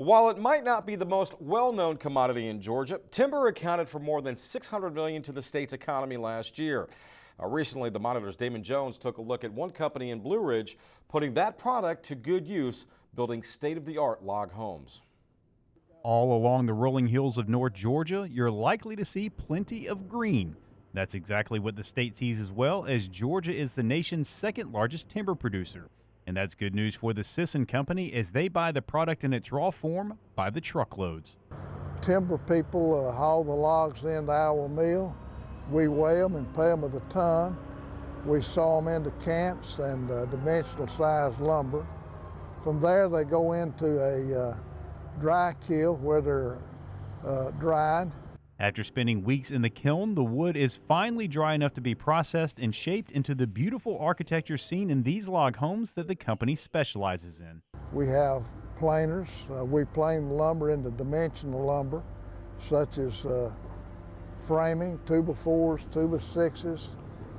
While it might not be the most well-known commodity in Georgia, timber accounted for more than $600 million to the state's economy last year. Recently, the Monitor's Damon Jones took a look at one company in Blue Ridge putting that product to good use, building state-of-the-art log homes. All along the rolling hills of North Georgia, you're likely to see plenty of green. That's exactly what the state sees as well, as Georgia is the nation's second largest timber producer. And that's good news for the Sisson Company as they buy the product in its raw form by the truckloads. Timber people haul the logs into our mill. We weigh them and pay them with a ton. We saw them into camps and dimensional size lumber. From there they go into a dry kiln where they're dried. After spending weeks in the kiln, the wood is finally dry enough to be processed and shaped into the beautiful architecture seen in these log homes that the company specializes in. We have planers. We plane the lumber into dimensional lumber, such as framing, 2x4s, 2x6s,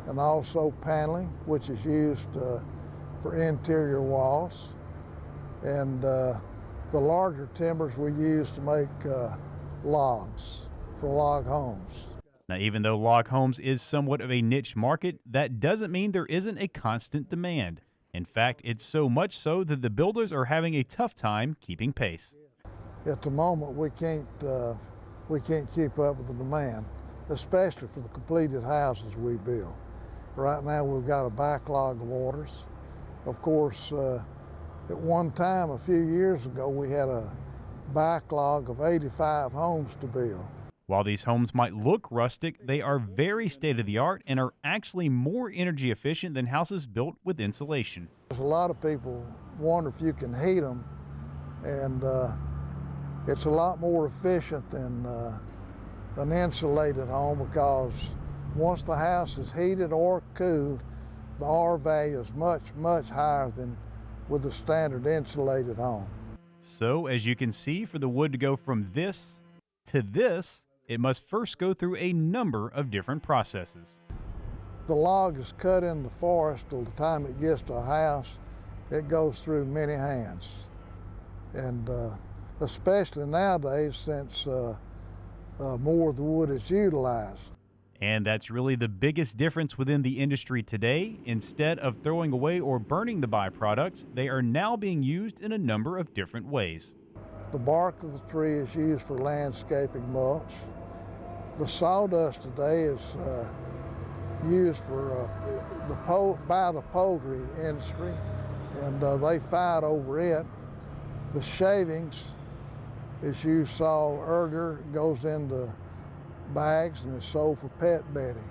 and also paneling, which is used for interior walls. And the larger timbers we use to make logs for log homes. Now, even though log homes is somewhat of a niche market, that doesn't mean there isn't a constant demand. In fact, it's so much so that the builders are having a tough time keeping pace. At the moment, we can't keep up with the demand, especially for the completed houses we build. Right now, we've got a backlog of orders. Of course, at one time, a few years ago, we had a backlog of 85 homes to build. While these homes might look rustic, they are very state-of-the-art and are actually more energy efficient than houses built with insulation. A lot of people wonder if you can heat them, and it's a lot more efficient than an insulated home, because once the house is heated or cooled, the R value is much, much higher than with a standard insulated home. So, as you can see, for the wood to go from this to this, it must first go through a number of different processes. The log is cut in the forest till the time it gets to a house. It goes through many hands. And especially nowadays, since more of the wood is utilized. And that's really the biggest difference within the industry today. Instead of throwing away or burning the byproducts, they are now being used in a number of different ways. The bark of the tree is used for landscaping mulch. The sawdust today is used for by the poultry industry, and they fight over it. The shavings, as you saw earlier, goes into bags and is sold for pet bedding.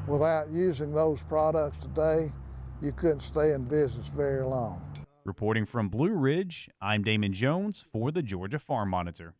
Without using those products today, you couldn't stay in business very long. Reporting from Blue Ridge, I'm Damon Jones for the Georgia Farm Monitor.